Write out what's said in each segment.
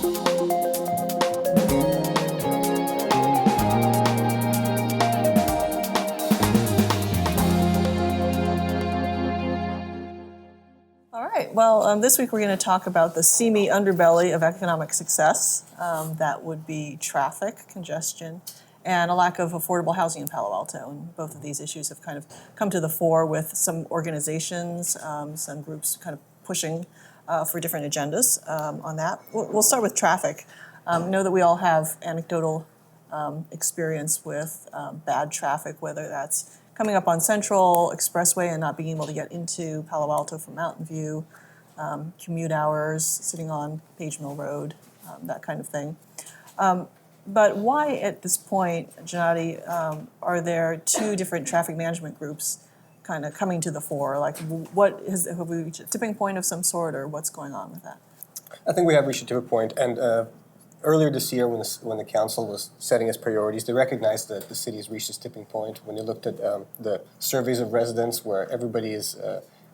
All right, well, this week we're going to talk about the seamy underbelly of economic success. That would be traffic, congestion, and a lack of affordable housing in Palo Alto. And both of these issues have kind of come to the fore with some organizations, some groups kind of pushing for different agendas on that. We'll start with traffic. Know that we all have anecdotal experience with bad traffic, whether that's coming up on Central Expressway and not being able to get into Palo Alto from Mountain View, commute hours, sitting on Page Mill Road, that kind of thing. But why at this point, Gennady, are there two different traffic management groups kind of coming to the fore? Like, have we reached a tipping point of some sort, or what's going on with that? I think we have reached a tipping point, and earlier this year, when the council was setting its priorities, they recognized that the city has reached this tipping point. When they looked at the surveys of residents, where everybody is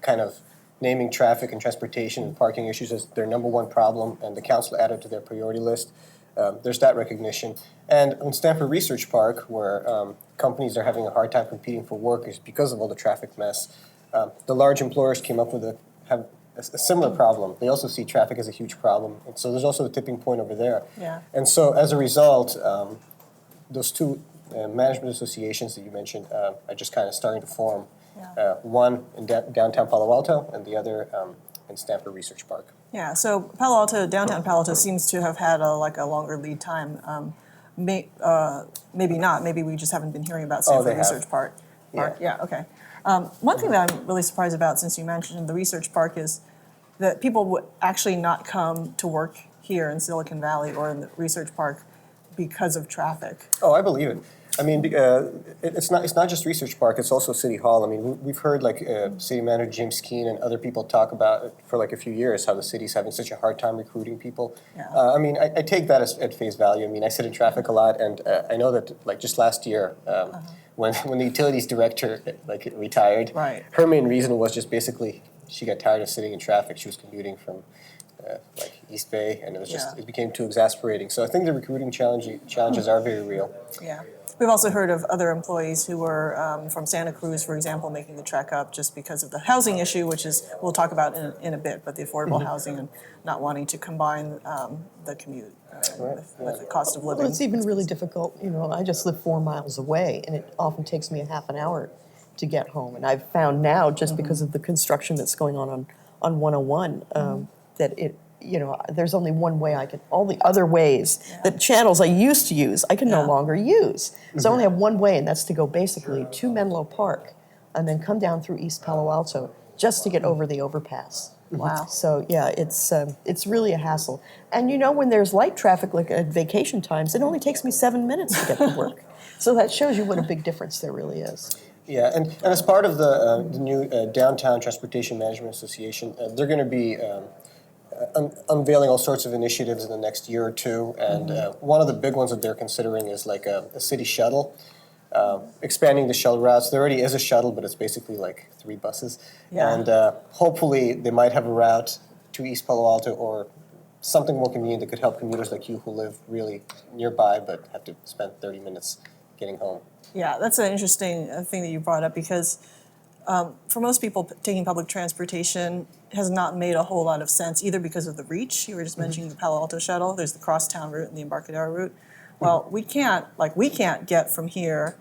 kind of naming traffic and transportation and parking issues as their number one problem, and the council added to their priority list, there's that recognition. And in Stanford Research Park, where companies are having a hard time competing for workers because of all the traffic mess, the large employers came up with a similar problem. They also see traffic as a huge problem. And so there's also a tipping point over there. Yeah. And so as a result, those two management associations that you mentioned are just kind of starting to form. Yeah. One in downtown Palo Alto and the other in Stanford Research Park. Yeah, so Palo Alto, downtown Palo Alto seems to have had a longer lead time. Maybe not. Maybe we just haven't been hearing about Stanford Research Park. Yeah, okay. One thing that I'm really surprised about, since you mentioned the research park, is that people would actually not come to work here in Silicon Valley or in the research park because of traffic. Oh, I believe it. I mean, it's not just Research Park, it's also City Hall. I mean, we've heard City Manager Jim Skeen and other people talk about it for a few years, how the city's having such a hard time recruiting people. Yeah. I mean, I take that at face value. I mean, I sit in traffic a lot, and I know that just last year, when the utilities director retired, right, her main reason was just basically she got tired of sitting in traffic. She was commuting from East Bay, and it became too exasperating. So I think the recruiting challenges are very real. Yeah. We've also heard of other employees who were from Santa Cruz, for example, making the trek up just because of the housing issue, which is we'll talk about in a bit, but the affordable housing and not wanting to combine the commute with the cost of living. Well, it's even really difficult. I just live 4 miles away, and it often takes me a half an hour to get home. And I've found now, just because of the construction that's going on 101, that there's only one way all the other ways, the channels I used to use, I can no longer use. So I only have one way, and that's to go basically to Menlo Park and then come down through East Palo Alto just to get over the overpass. Wow. So yeah, it's really a hassle. And when there's light traffic, like at vacation times, it only takes me 7 minutes to get to work. So that shows you what a big difference there really is. Yeah, and as part of the new Downtown Transportation Management Association, they're going to be unveiling all sorts of initiatives in the next year or two, and one of the big ones that they're considering is a city shuttle, expanding the shuttle routes. There already is a shuttle, but it's basically 3 buses, and hopefully they might have a route to East Palo Alto or something more convenient that could help commuters like you who live really nearby but have to spend 30 minutes getting home. Yeah, that's an interesting thing that you brought up, because for most people, taking public transportation has not made a whole lot of sense, either because of the reach. You were just mentioning the Palo Alto shuttle. There's the crosstown route and the Embarcadero route. Well, we can't get from here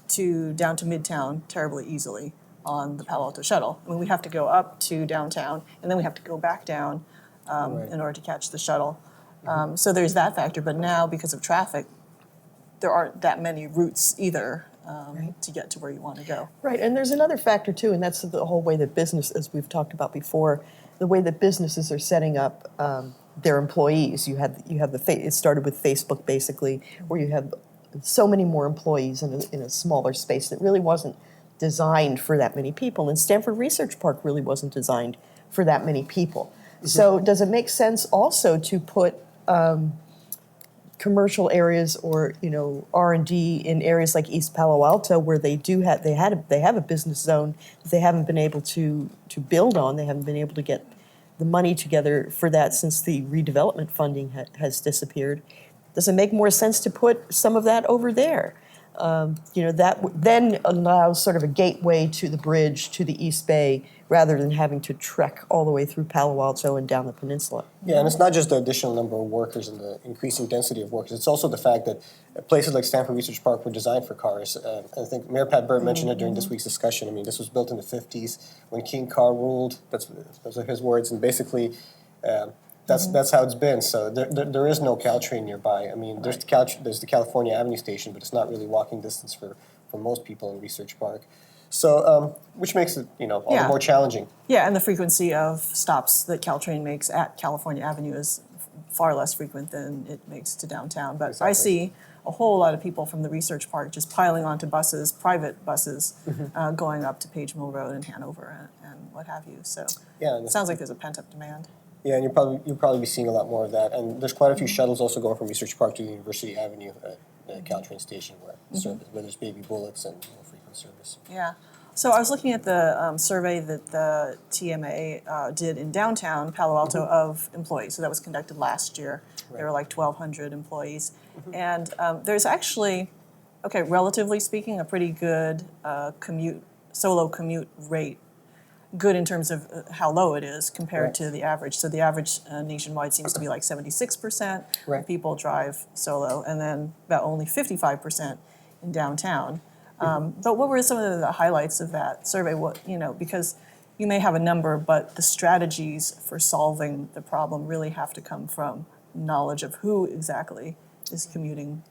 down to Midtown terribly easily on the Palo Alto shuttle. I mean, we have to go up to downtown, and then we have to go back down in order to catch the shuttle. So there's that factor. But now, because of traffic, there aren't that many routes either to get to where you want to go. Right, and there's another factor too, and that's the whole way that business, as we've talked about before, the way that businesses are setting up their employees. It started with Facebook basically, where you have so many more employees in a smaller space that really wasn't designed for that many people. And Stanford Research Park really wasn't designed for that many people. So does it make sense also to put commercial areas or R&D in areas like East Palo Alto, where they have a business zone that they haven't been able to build on? They haven't been able to get the money together for that since the redevelopment funding has disappeared. Does it make more sense to put some of that over there? That then allows sort of a gateway to the bridge to the East Bay rather than having to trek all the way through Palo Alto and down the peninsula. Yeah, and it's not just the additional number of workers and the increasing density of workers. It's also the fact that places like Stanford Research Park were designed for cars. I think Mayor Pat Burt mentioned it during this week's discussion. I mean, this was built in the 50s when King Car ruled. Those are his words. And basically, that's how it's been. So there is no Caltrain nearby. I mean, there's the California Avenue station, but it's not really walking distance for most people in Research Park. So, which makes it, all the more challenging. Yeah, and the frequency of stops that Caltrain makes at California Avenue is far less frequent than it makes to downtown. But Exactly. I see a whole lot of people from the Research Park just piling onto buses, private buses, going up to Page Mill Road in Hanover and what have you. So Yeah, and it sounds like there's a pent-up demand. Yeah, and you'll probably be seeing a lot more of that. And there's quite a few shuttles also going from Research Park to University Avenue at the Caltrain station where there's baby bullets and more frequent service. Yeah. So I was looking at the survey that the TMA did in downtown Palo Alto of employees. So that was conducted last year. There were like 1,200 employees. And there's actually, relatively speaking, a pretty good solo commute rate. Good in terms of how low it is compared to the average. So the average nationwide seems to be like 76% of people drive solo, and then about only 55% in downtown. But what were some of the highlights of that survey? Because you may have a number, but the strategies for solving the problem really have to come from knowledge of who exactly is commuting,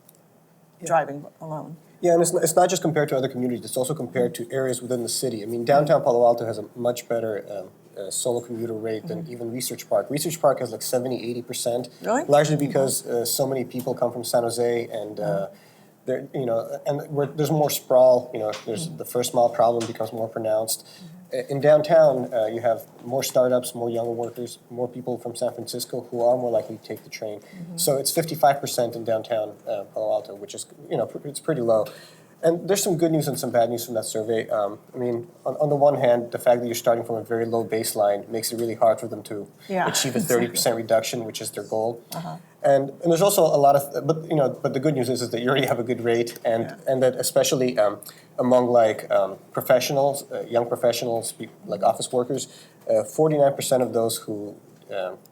driving alone. Yeah, and it's not just compared to other communities, it's also compared to areas within the city. I mean, downtown Palo Alto has a much better solo commuter rate than even Research Park. Research Park has like 70-80%. Really? Largely because so many people come from San Jose and there's more sprawl. There's the first mile problem becomes more pronounced. In downtown, you have more startups, more younger workers, more people from San Francisco who are more likely to take the train. So it's 55% in downtown Palo Alto, which is, it's pretty low. And there's some good news and some bad news from that survey. I mean, on the one hand, the fact that you're starting from a very low baseline makes it really hard for them to achieve a 30% reduction, which is their goal. And there's also a lot of, but the good news is that you already have a good rate, and that especially among professionals, young professionals, like office workers, 49% of those who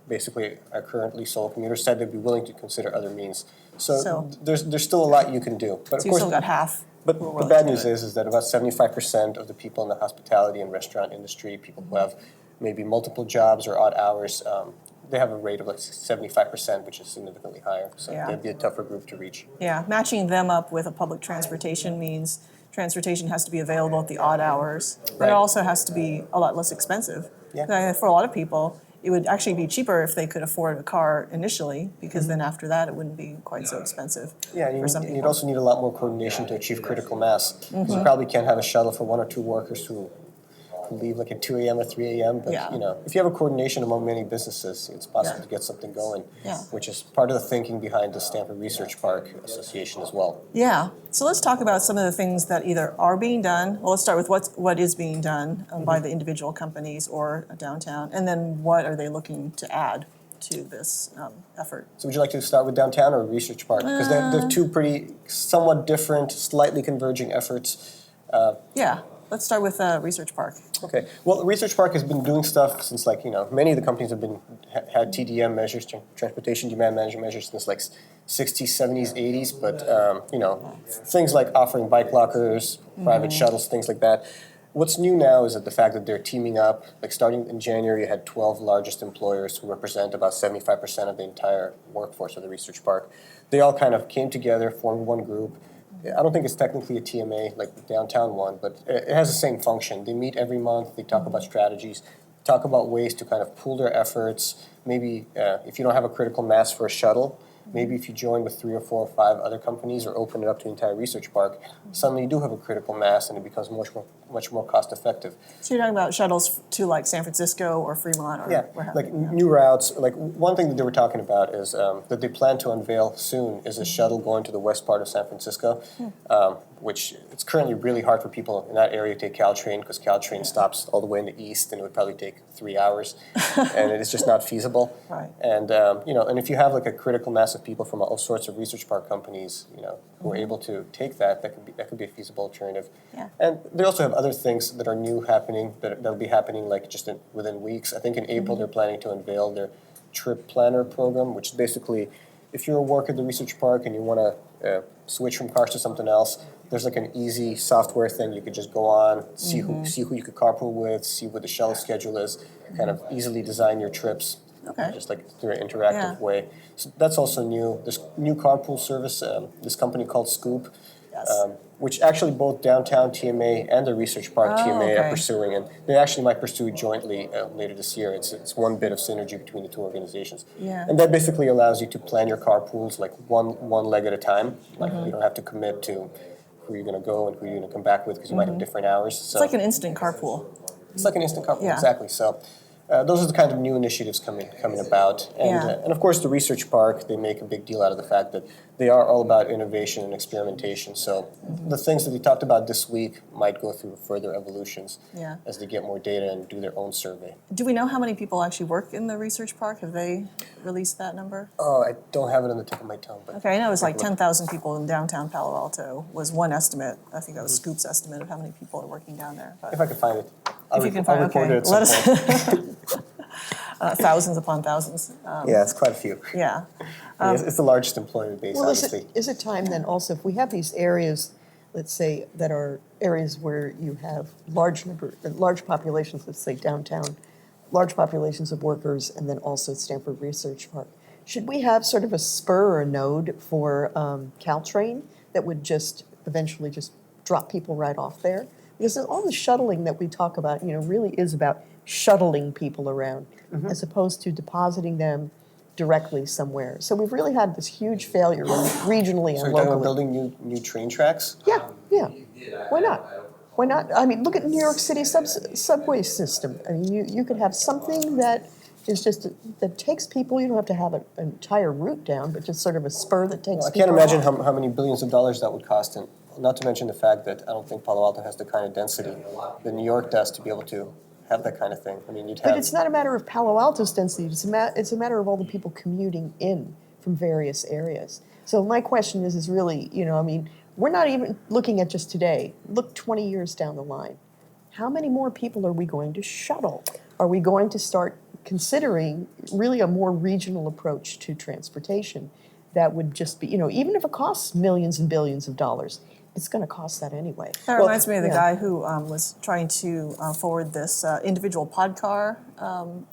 basically are currently solo commuters said they'd be willing to consider other means. So there's still a lot you can do. But So you still got half. But the bad news is that about 75% of the people in the hospitality and restaurant industry, people who have maybe multiple jobs or odd hours, they have a rate of like 75%, which is significantly higher. So they'd be a tougher group to reach. Yeah, matching them up with a public transportation means transportation has to be available at the odd hours, but it also has to be a lot less expensive. Yeah. For a lot of people, it would actually be cheaper if they could afford a car initially, because then after that it wouldn't be quite so expensive for some people. You'd also need a lot more coordination to achieve critical mass. You probably can't have a shuttle for one or two workers who leave like at 2 a.m. or 3 a.m. But if you have a coordination among many businesses, it's possible to get something going, which is part of the thinking behind the Stanford Research Park Association as well. Yeah. So let's talk about some of the things that either are being done. Well, let's start with what is being done by the individual companies or downtown, and then what are they looking to add to this effort. So would you like to start with downtown or Research Park? Because they're two pretty somewhat different, slightly converging efforts. Let's start with Research Park. Okay. Well, Research Park has been doing stuff since many of the companies have had TDM measures, transportation demand management measures, since like 60s, 70s, 80s. But things like offering bike lockers, private shuttles, things like that. What's new now is that the fact that they're teaming up. Like starting in January, you had 12 largest employers who represent about 75% of the entire workforce of the Research Park. They all kind of came together, formed one group. I don't think it's technically a TMA like the downtown one, but it has the same function. They meet every month, they talk about strategies, talk about ways to kind of pool their efforts. Maybe if you don't have a critical mass for a shuttle, Maybe if you join with 3 or 4 or 5 other companies or open it up to the entire research park, suddenly you do have a critical mass and it becomes much more cost effective. So you're talking about shuttles to like San Francisco or Fremont or Yeah, where have like you? new routes. Like one thing that they were talking about is that they plan to unveil soon is a shuttle going to the west part of San Francisco, which it's currently really hard for people in that area to take Caltrain because Caltrain stops all the way in the east and it would probably take 3 hours, and it's just not feasible. Right. And and if you have like a critical mass of people from all sorts of research park companies, who are able to take that could be a feasible alternative. Yeah. And they also have other things that are new happening that'll be happening like just within weeks. I think in April they're planning to unveil their trip planner program, which is basically if you're a worker at the research park and you want to switch from cars to something else, there's like an easy software thing you could just go on, see who you could carpool with, see what the shuttle schedule is, kind of easily design your trips. Okay. Just like through an interactive Yeah. way. So that's also new. This new carpool service, this company called Scoop, Yes. which actually both downtown TMA and the Research Park TMA are okay. pursuing, and they actually might pursue it jointly later this year. It's one bit of synergy between the two organizations. Yeah. And that basically allows you to plan your carpools like one leg at a time. Like you don't have to commit to who you're going to go and who you're going to come back with because you might have different hours. So It's like an instant carpool. it's like an instant carpool, Yeah. exactly. So those are the kind of new initiatives coming about. And, Yeah. and of course, the research park, they make a big deal out of the fact that they are all about innovation and experimentation. So the things that we talked about this week might go through further evolutions Yeah. as they get more data and do their own survey. Do we know how many people actually work in the research park? Have they released that number? Oh, I don't have it on the tip of my tongue. But Okay, I know it was like take a look. 10,000 people in downtown Palo Alto was one estimate. I think that was Scoop's estimate of how many people are working down there. But If I can find it, I'll if you can I'll find, report okay, it at let some us. point. Thousands upon thousands. Yeah, it's quite a few. Yeah. It's the largest employment base, Well, obviously. is it time then also, if we have these areas, let's say, that are areas where you have large populations, let's say downtown, large populations of workers, and then also Stanford Research Park, should we have sort of a spur or a node for Caltrain that would just eventually just drop people right off there? Because all the shuttling that we talk about, really is about shuttling people around, as opposed to depositing them directly somewhere. So we've really had this huge failure regionally So and you're talking about locally. building new train tracks? Yeah. Why not? Why not? I mean, look at New York City subway system. I mean, you could have something that is just that takes people. You don't have to have an entire route down, but just sort of a spur that takes. I people can't imagine off. how many billions of dollars that would cost, and not to mention the fact that I don't think Palo Alto has the kind of density that New York does to be able to have that kind of thing. I mean, you'd have. But it's not a matter of Palo Alto's density. It's a matter of all the people commuting in from various areas. So my question is really, I mean, we're not even looking at just today. Look 20 years down the line. How many more people are we going to shuttle? Are we going to start considering really a more regional approach to transportation that would just be, even if it costs millions and billions of dollars, it's going to cost that anyway. That reminds me of the yeah. guy who was trying to forward this individual pod car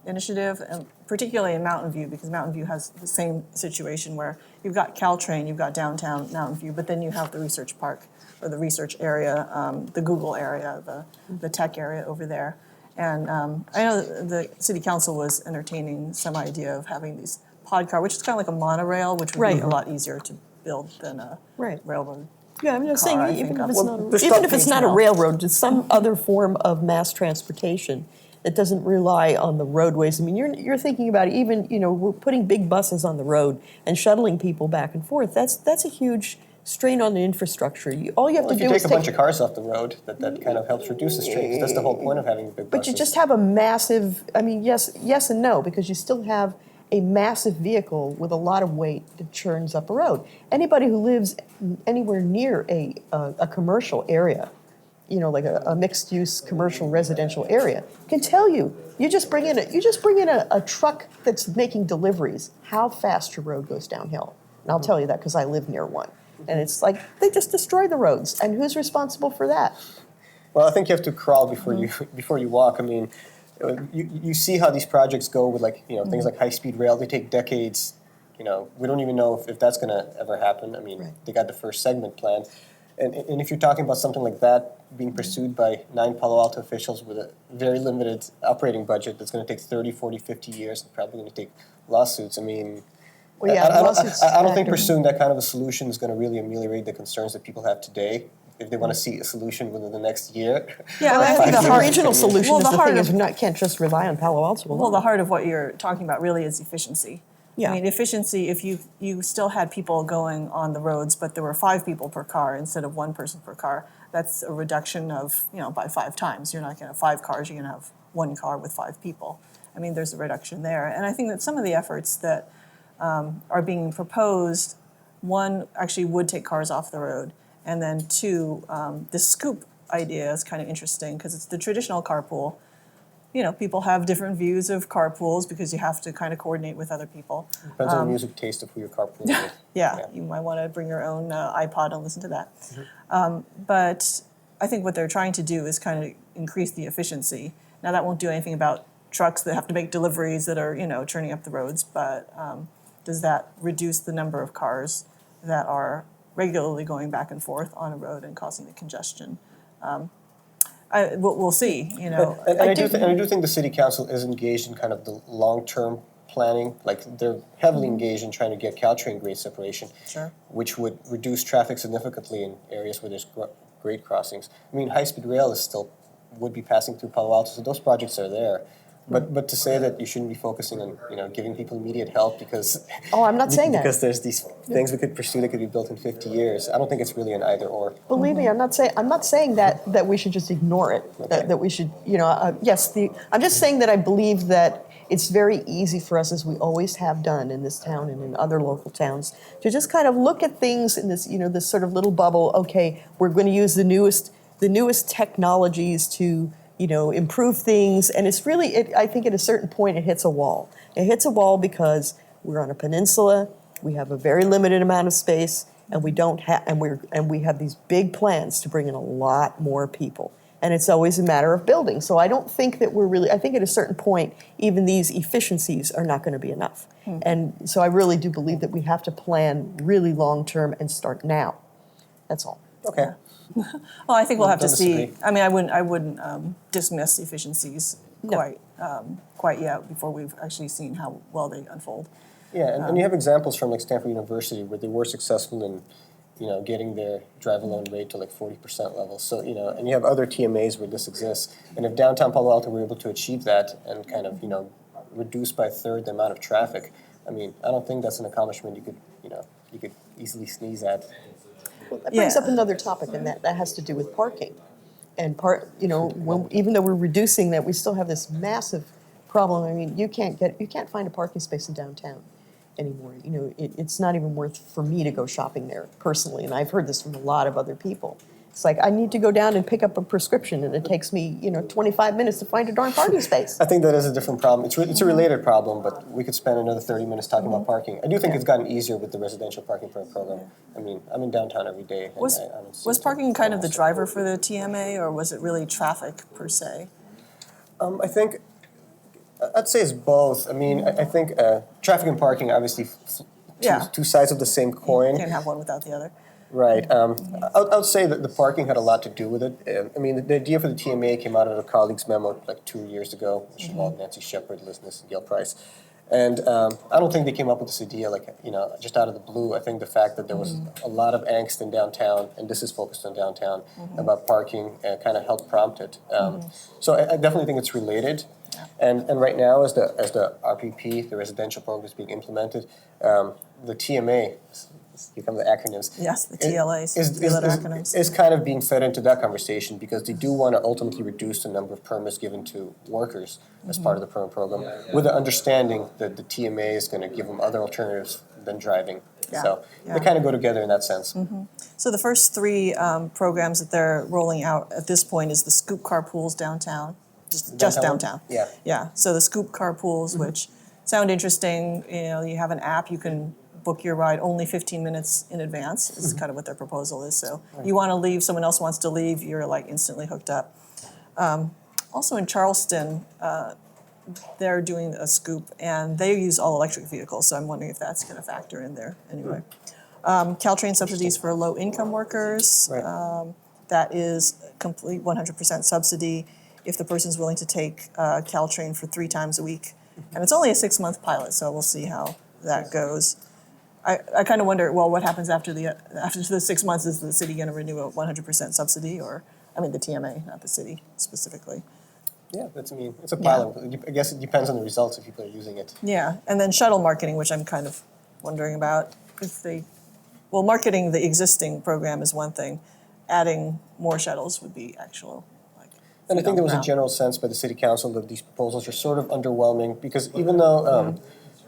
initiative, and particularly in Mountain View, because Mountain View has the same situation where you've got Caltrain, you've got downtown Mountain View, but then you have the research park or the research area, the Google area, the tech area over there. And I know the city council was entertaining some idea of having these pod car, which is kind of like a monorail, which would Right. be a lot easier to build than a Right. railroad. Yeah, I'm just car, I saying, think even of. if it's Well, not, there's even stuff if it's being not a trailed. railroad, just some other form of mass transportation that doesn't rely on the roadways. I mean, you're thinking about even, we're putting big buses on the road and shuttling people back and forth. That's a huge strain on the infrastructure. All you have Well, to if you do take is a bunch of cars off the road, that kind of helps reduce the strains. That's the whole point of having big buses. But you just have a massive, I mean, yes and no, because you still have a massive vehicle with a lot of weight that churns up a road. Anybody who lives anywhere near a commercial area, like a mixed-use commercial residential area, can tell you, you just bring in a truck that's making deliveries, how fast your road goes downhill. And I'll tell you that because I live near one. And it's like, they just destroy the roads. And who's responsible for that? Well, I think you have to crawl before you walk. I mean, you see how these projects go with things like high-speed rail. They take decades. We don't even know if that's going to ever happen. I mean, Right. they got the first segment planned. And if you're talking about something like that being pursued by 9 Palo Alto officials with a very limited operating budget that's going to take 30, 40, 50 years and probably going to take lawsuits, I mean, Well, yeah, lawsuits I don't think factor. pursuing that kind of a solution is going to really ameliorate the concerns that people have today. If they want to see a solution within the next year. Yeah, I think the the heart- regional solution well, is the the heart thing of- is we can't just rely on Palo Alto alone. Well, the heart of what you're talking about really is efficiency. Yeah. I mean, efficiency, if you still had people going on the roads, but there were 5 people per car instead of 1 person per car, that's a reduction of, by 5 times. You're not going to have 5 cars, you're going to have 1 car with 5 people. I mean, there's a reduction there. And I think that some of the efforts that are being proposed, 1, actually would take cars off the road. And then 2, the scoop idea is kind of interesting because it's the traditional carpool. People have different views of carpools because you have to kind of coordinate with other people. Depends on the music taste of who you're carpooling with. Yeah, you might want to bring your own iPod and listen to that. But I think what they're trying to do is kind of increase the efficiency. Now, that won't do anything about trucks that have to make deliveries that are, churning up the roads, but does that reduce the number of cars that are regularly going back and forth on a road and causing the congestion? We'll see, And I do think the city council is engaged in kind of the long-term planning. Like, they're heavily engaged in trying to get Caltrain grade separation, Sure. which would reduce traffic significantly in areas where there's grade crossings. I mean, high-speed rail would be passing through Palo Alto, so those projects are there. But to say that you shouldn't be focusing on giving people immediate help because I'm not saying that. because there's these things we could pursue that could be built in 50 years. I don't think it's really an either or. Believe me, I'm not saying that we should just ignore it. Okay. That we should, yes. I'm just saying that I believe that it's very easy for us, as we always have done in this town and in other local towns, to just kind of look at things in this, this sort of little bubble. Okay, we're going to use the newest technologies to improve things, and it's really, I think at a certain point it hits a wall. It hits a wall because we're on a peninsula, we have a very limited amount of space, and we have these big plans to bring in a lot more people. And it's always a matter of building. So I don't think that I think at a certain point, even these efficiencies are not going to be enough. And so I really do believe that we have to plan really long-term and start now. That's all. Okay. Well, I think we'll have to Don't see. disagree. I mean, I wouldn't dismiss efficiencies quite yet before we've actually seen how well they unfold. Yeah, and you have examples from like Stanford University where they were successful in, getting their drive alone rate to like 40% levels. So, and you have other TMAs where this exists. And if downtown Palo Alto were able to achieve that and kind of, reduce by a third the amount of traffic, I mean, I don't think that's an accomplishment you could easily sneeze at. Well, that brings Yeah. up another topic, and that has to do with parking. And even though we're reducing that, we still have this massive problem. I mean, you can't find a parking space in downtown anymore. It's not even worth for me to go shopping there personally, and I've heard this from a lot of other people. It's like, I need to go down and pick up a prescription, and it takes me, 25 minutes to find a darn parking space. I think that is a different problem. It's a related problem, but we could spend another 30 minutes talking about parking. I do think it's gotten easier with the residential parking permit program. I mean, I'm in downtown every day. And Was I don't see was it. parking kind of the driver for the TMA, or was it really traffic per se? I think, I'd say it's both. I mean, I think traffic and parking, obviously, Yeah. two sides of the same coin. Can't have one without the other. Right. I would say that the parking had a lot to do with it. I mean, the idea for the TMA came out of a colleague's memo like 2 years ago, which involved Nancy Shepard, Liz Niss, and Gail Price. And I don't think they came up with this idea just out of the blue. I think the fact that there was a lot of angst in downtown, and this is focused on downtown, about parking kind of helped prompt it. So I definitely think it's related. And right now, as the RPP, the residential program, is being implemented, the TMA, become the acronyms. Yes, the TLAs, three-letter acronyms. Is kind of being fed into that conversation because they do want to ultimately reduce the number of permits given to workers as part of the permit program, with the understanding that the TMA is going to give them other alternatives than driving. Yeah, So yeah. they kind of go together in that sense. So the first 3 programs that they're rolling out at this point is the scoop carpools downtown, just downtown. Yeah. Yeah, so the scoop carpools, which sound interesting, you have an app, you can book your ride only 15 minutes in advance, is kind of what their proposal is. So you want to leave, someone else wants to leave, you're like instantly hooked up. Also in Charleston, they're doing a scoop, and they use all electric vehicles, so I'm wondering if that's going to factor in there anyway. Caltrain subsidies for low-income workers. Right. That is complete 100% subsidy if the person's willing to take Caltrain for 3 times a week. And it's only a 6-month pilot, so we'll see how that goes. I kind of wonder, well, what happens after the 6 months? Is the city going to renew a 100% subsidy, or, I mean, the TMA, not the city specifically? Yeah, it's a pilot. I guess it depends on the results if people are using it. Yeah, and then shuttle marketing, which I'm kind of wondering about. Well, marketing the existing program is one thing. Adding more shuttles would be actual, like. And I feet think on there the was a ground. general sense by the city council that these proposals are sort of underwhelming, because even though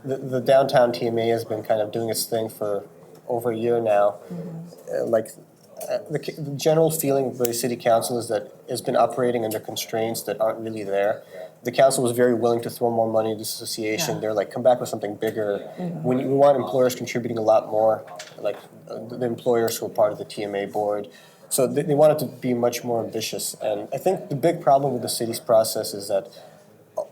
the downtown TMA has been kind of doing its thing for over a year now, the general feeling by the city council is that it's been operating under constraints that aren't really there. The council was very willing to throw more money into this association. Yeah. They're like, come back with something bigger. We want employers contributing a lot more, like the employers who are part of the TMA board. So they wanted to be much more ambitious. And I think the big problem with the city's process is that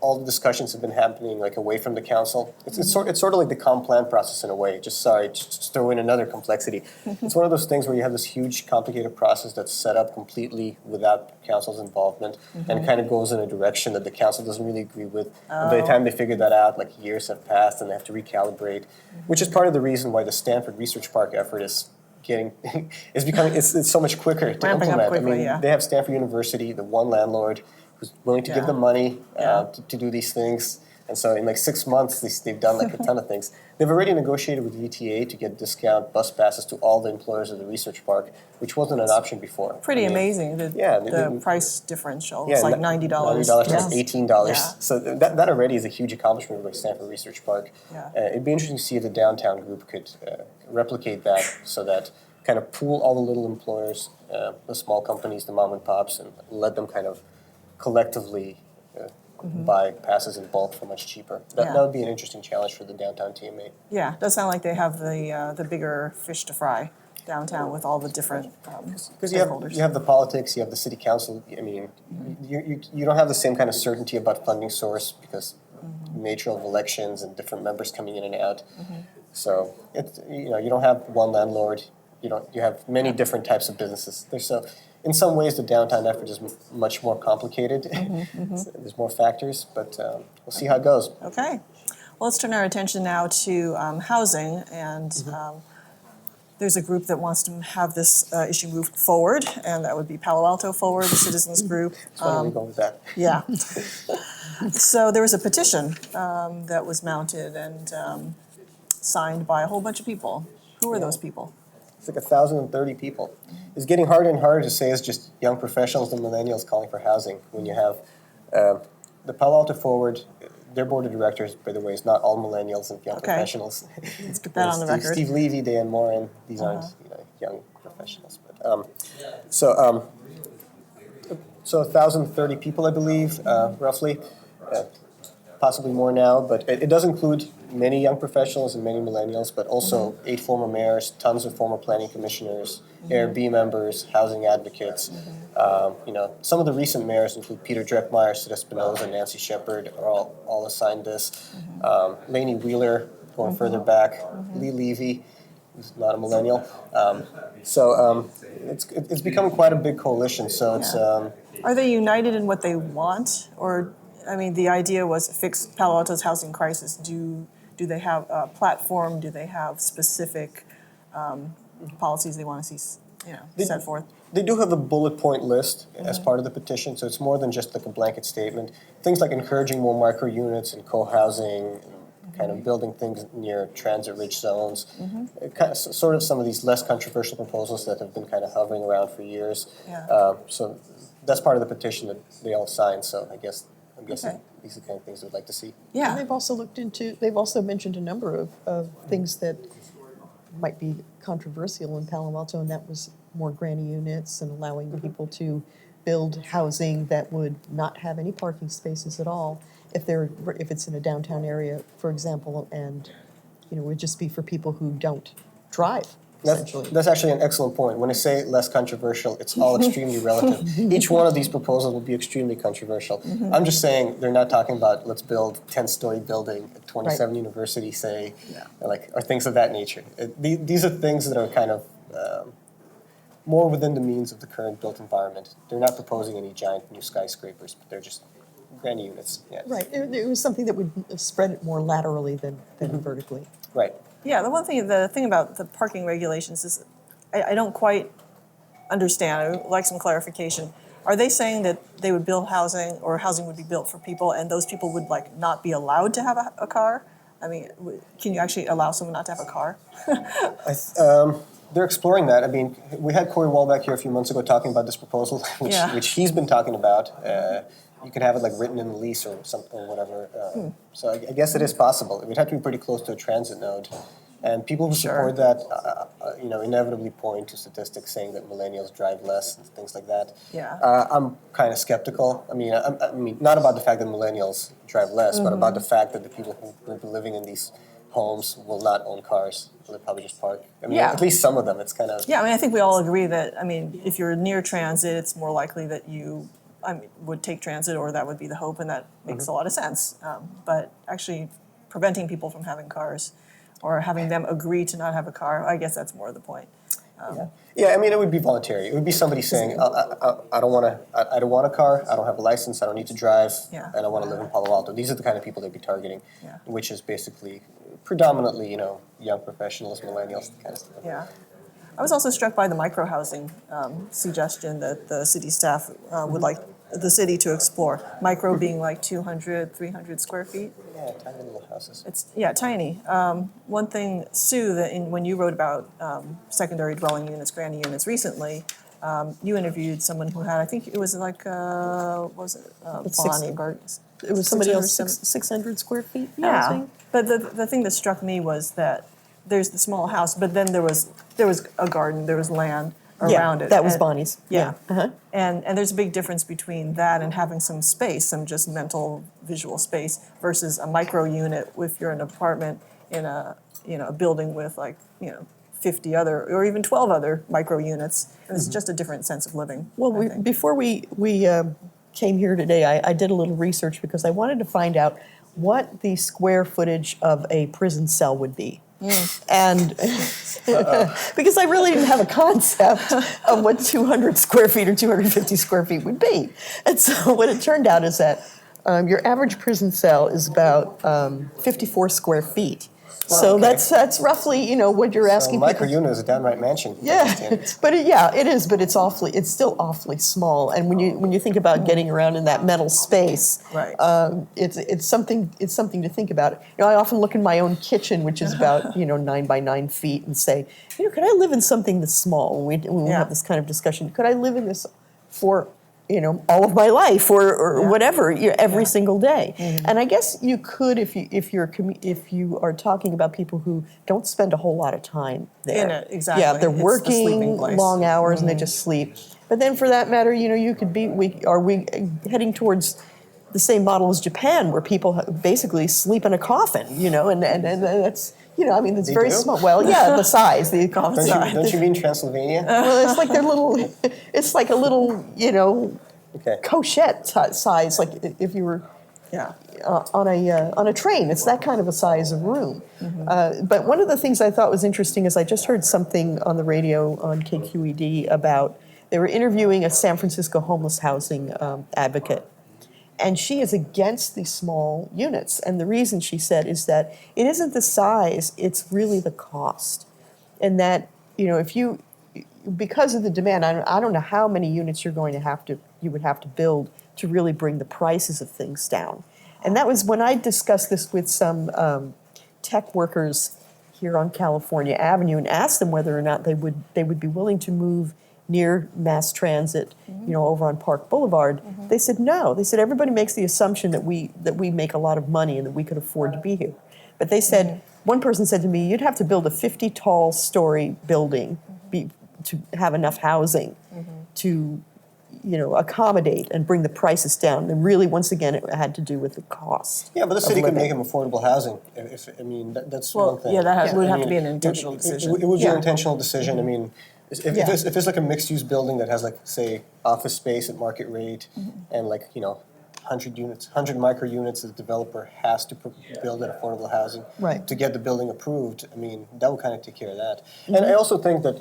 all the discussions have been happening like away from the council. It's sort of like the comp plan process in a way. Just throw in another complexity. It's one of those things where you have this huge complicated process that's set up completely without council's involvement and kind of goes in a direction that the council doesn't really agree with. And by the time they figure that out, like years have passed and they have to recalibrate, which is part of the reason why the Stanford Research Park effort is it's so much quicker to Ramping up implement. quickly, yeah. They have Stanford University, the one landlord who's willing to give them money to do these things. And so in like 6 months, they've done like a ton of things. They've already negotiated with VTA to get discount bus passes to all the employers of the research park, which wasn't an option before. Pretty amazing, the price differential. It's like $90. $90 Yeah. to $18. Yeah. So that already is a huge accomplishment by Stanford Research Park. Yeah. It'd be interesting to see if the downtown group could replicate that, so that kind of pool all the little employers, the small companies, the mom and pops, and let them kind of collectively buy passes in bulk for much cheaper. That would be an interesting challenge for the downtown TMA. Yeah, it does sound like they have the bigger fish to fry downtown with all the different Because stakeholders. you have the politics, you have the city council. I mean, you don't have the same kind of certainty about funding source because nature of elections and different members coming in and out. So you don't have one landlord. You have many different types of businesses. In some ways, the downtown effort is much more complicated. There's more factors, but we'll see how it goes. Okay. Well, let's turn our attention now to housing, and there's a group that wants to have this issue moved forward, and that would be Palo Alto Forward, the citizens group. So where are we going with that? Yeah. So there was a petition that was mounted and signed by a whole bunch of people. Who are those people? It's like 1,030 people. It's getting harder and harder to say it's just young professionals and millennials calling for housing when you have the Palo Alto Forward. Their board of directors, by the way, is not all millennials and young professionals. Let's get that on the record. Steve Levy, Dan Morin, these aren't young professionals. But, so 1,030 people, I believe, roughly. Possibly more now, but it does include many young professionals and many millennials, but also 8 former mayors, tons of former planning commissioners, ARB members, housing advocates. Some of the recent mayors include Peter Dreckmeyer, Sita Espinoza, Nancy Shepard are all assigned this. Lainey Wheeler, going further back, Lee Levy, who's not a millennial. It's become quite a big coalition. So it's. Are they united in what they want, or? I mean, the idea was to fix Palo Alto's housing crisis. Do they have a platform? Do they have specific policies they want to see, set forth? They do have a bullet point list as part of the petition, so it's more than just like a blanket statement. Things like encouraging more micro units and co-housing, kind of building things near transit-rich zones. Sort of some of these less controversial proposals that have been kind of hovering around for years. Yeah. So that's part of the petition that they all signed. So I'm guessing these are the kind of things we'd like to see. Yeah. And they've also mentioned a number of things that might be controversial in Palo Alto, and that was more granny units and allowing people to build housing that would not have any parking spaces at all if it's in a downtown area, for example, and would just be for people who don't drive. That's actually an excellent point. When I say less controversial, it's all extremely relative. Each one of these proposals will be extremely controversial. I'm just saying they're not talking about let's build 10-story building at 27 University, say, or things of that nature. These are things that are kind of more within the means of the current built environment. They're not proposing any giant new skyscrapers, but they're just granny units. Yeah. Right. It was something that would spread it more laterally than vertically. Right. Yeah, the thing about the parking regulations is, I don't quite understand, I would like some clarification. Are they saying that they would build housing, or housing would be built for people, and those people would like not be allowed to have a car? I mean, can you actually allow someone not to have a car? They're exploring that. I mean, we had Corey Wallback here a few months ago talking about this proposal, which he's been talking about. You could have it like written in the lease or something or whatever. So I guess it is possible. It would have to be pretty close to a transit node. And people who support that, inevitably point to statistics saying that millennials drive less and things like that. Yeah. I'm kind of skeptical. I mean, not about the fact that millennials drive less, but about the fact that the people who will be living in these homes will not own cars. They'll probably just park. I mean, Yeah. at least some of them. It's kind of Yeah, I mean, I think we all agree that, I mean, if you're near transit, it's more likely that you would take transit, or that would be the hope, and that makes a lot of sense. But actually preventing people from having cars, or having them agree to not have a car, I guess that's more the point. Yeah, I mean, it would be voluntary. It would be somebody saying, I don't want a car, I don't have a license, I don't need to drive, Yeah. and I want to live in Palo Alto. These are the kind of people they'd be targeting, Yeah. which is basically predominantly, young professionals, millennials, that kind of stuff. Yeah. I was also struck by the micro-housing suggestion that the city staff would like the city to explore. Micro being like 200, 300 square feet. Yeah, tiny little houses. It's, tiny. One thing, Sue, that when you wrote about secondary dwelling units, granny units recently, you interviewed someone who had, I think it was like, what was it? Bonnie Gardens. It was somebody else, 600, 600 square feet? Yeah, but the thing that struck me was that there's the small house, but then there was a garden, there was land around it. That was And- Bonnie's. Yeah. Uh-huh. And there's a big difference between that and having some space, some just mental visual space, versus a micro unit if you're in an apartment in a building with 50 other or even 12 other micro units. And it's just a different sense of living. Well, before we came here today, I did a little research because I wanted to find out what the square footage of a prison cell would be. And because I really didn't have a concept of what 200 square feet or 250 square feet would be. And so what it turned out is that your average prison cell is about 54 square feet. So okay. that's roughly, what you're asking Micro people. unit is a downright mansion. by Yeah, standards. but it is, but it's still awfully small. And when you think about getting around in that metal space, Right. it's something to think about. I often look in my own kitchen, which is about 9 by 9 feet, and say, could I live in something this small? When we Yeah. have this kind of discussion, could I live in this for all of my life or whatever, every single day. And I guess you could if you are talking about people who don't spend a whole lot of time there. In it, exactly. Yeah, they're It's the working sleeping place. long hours and they just sleep. But then for that matter, you could be, are we heading towards the same model as Japan where people basically sleep in a coffin, and that's, it's They very do? small. Well, yeah, the size, the coffin size. Don't you mean Transylvania? Well, it's like it's like a little, Okay. cochette size, like if you were Yeah. on a train. It's that kind of a size of room. But one of the things I thought was interesting is I just heard something on the radio on KQED about, they were interviewing a San Francisco homeless housing advocate. And she is against these small units. And the reason, she said, is that it isn't the size, it's really the cost. And that, because of the demand, I don't know how many units you would have to build to really bring the prices of things down. And that was when I discussed this with some tech workers here on California Avenue and asked them whether or not they would be willing to move near mass transit, over on Park Boulevard. They said no. They said everybody makes the assumption that we make a lot of money and that we could afford to be here. But they said, one person said to me, you'd have to build a 50-tall story building to have enough housing to accommodate and bring the prices down. And really, once again, it had to do with the cost. Yeah, but the city of could make living. them affordable housing. That's one thing. Yeah, that would I have to mean, be an intentional decision. It would be Yeah. an intentional decision. I mean, if there's like a mixed-use building that has say office space at market rate and 100 units, 100 micro units, the developer has to build at affordable housing Right. to get the building approved. I mean, that would kind of take care of that. And I also think that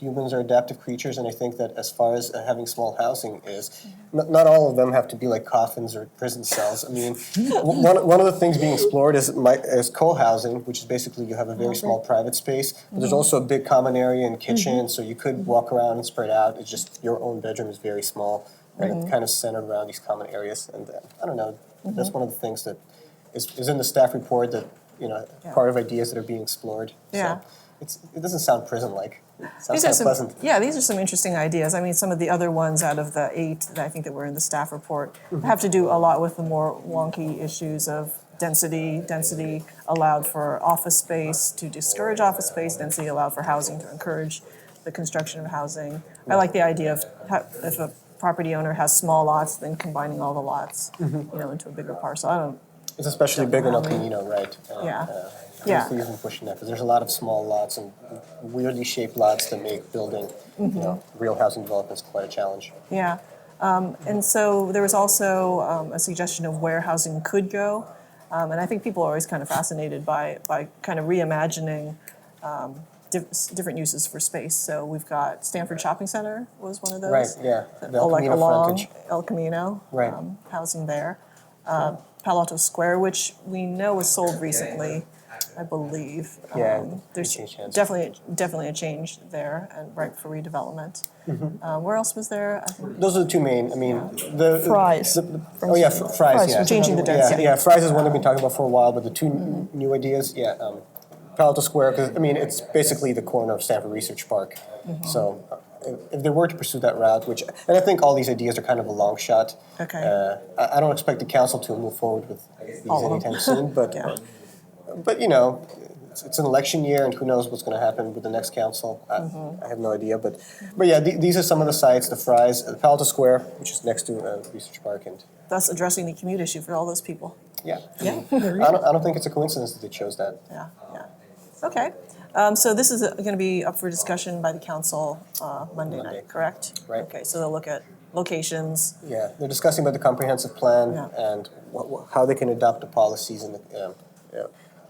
humans are adaptive creatures, and I think that as far as having small housing is, not all of them have to be like coffins or prison cells. I mean, one of the things being explored is co-housing, which is basically you have a very small private space, but there's also a big common area and kitchen, so you could walk around and spread out. It's just your own bedroom is very small, and kind of centered around these common areas. And I don't know, that's one of the things that is in the staff report that, part of ideas that are being explored. Yeah. So it doesn't sound prison-like. It sounds These are kind of some, pleasant. yeah, these are some interesting ideas. I mean, some of the other ones out of the 8 that I think that were in the staff report have to do a lot with the more wonky issues of density allowed for office space to discourage office space, density allowed for housing to encourage the construction of housing. I like the idea of if a property owner has small lots, then combining all the lots, into a bigger parcel. It's especially big in El Camino, right? Yeah. Mostly even pushing that, because there's a lot of small lots and weirdly shaped lots that make building, real housing developments quite a challenge. Yeah. And so there was also a suggestion of where housing could go. And I think people are always kind of fascinated by kind of reimagining different uses for space. So we've got Stanford Shopping Center was one of those. Right, yeah. The El Camino along frontage. El Camino, Right. Housing there. Palo Alto Square, which we know was sold recently, I believe. Yeah, There's changed hands. definitely a change there and ripe for redevelopment. Where else was there? I think Those are the two main, I mean, the... Fries. Fries, yeah. Changing the density. Yeah, Fries is one that we've been talking about for a while, but the two new ideas, Palo Alto Square, because, I mean, it's basically the corner of Stanford Research Park. So if they were to pursue that route, and I think all these ideas are kind of a long shot. Okay. I don't expect the council to move forward with these All of them. anytime soon, but it's an election year, and who knows what's going to happen with the next council. I have no idea, but yeah, these are some of the sites: the Fries, the Palo Alto Square, which is next to Research Park, and thus addressing the commute issue for all those people. yeah. Yeah. I don't think it's a coincidence that they chose that. Yeah. Okay. So this is going to be up for discussion by the council Monday night, correct? Right. Okay, so they'll look at locations. Yeah, they're discussing about the comprehensive plan Yeah. and how they can adopt the policies and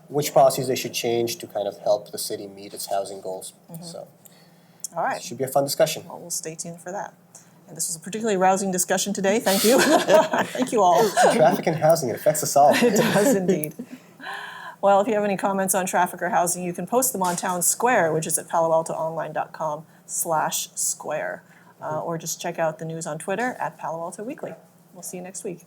which policies they should change to kind of help the city meet its housing goals. So All right. it should be a fun discussion. Well, we'll stay tuned for that. And this was a particularly rousing discussion today. Thank you. Thank you all. Traffic and housing, it affects us all. It does indeed. Well, if you have any comments on traffic or housing, you can post them on Town Square, which is at paloaltoonline.com/square. Or just check out the news on Twitter at Palo Alto Weekly. We'll see you next week.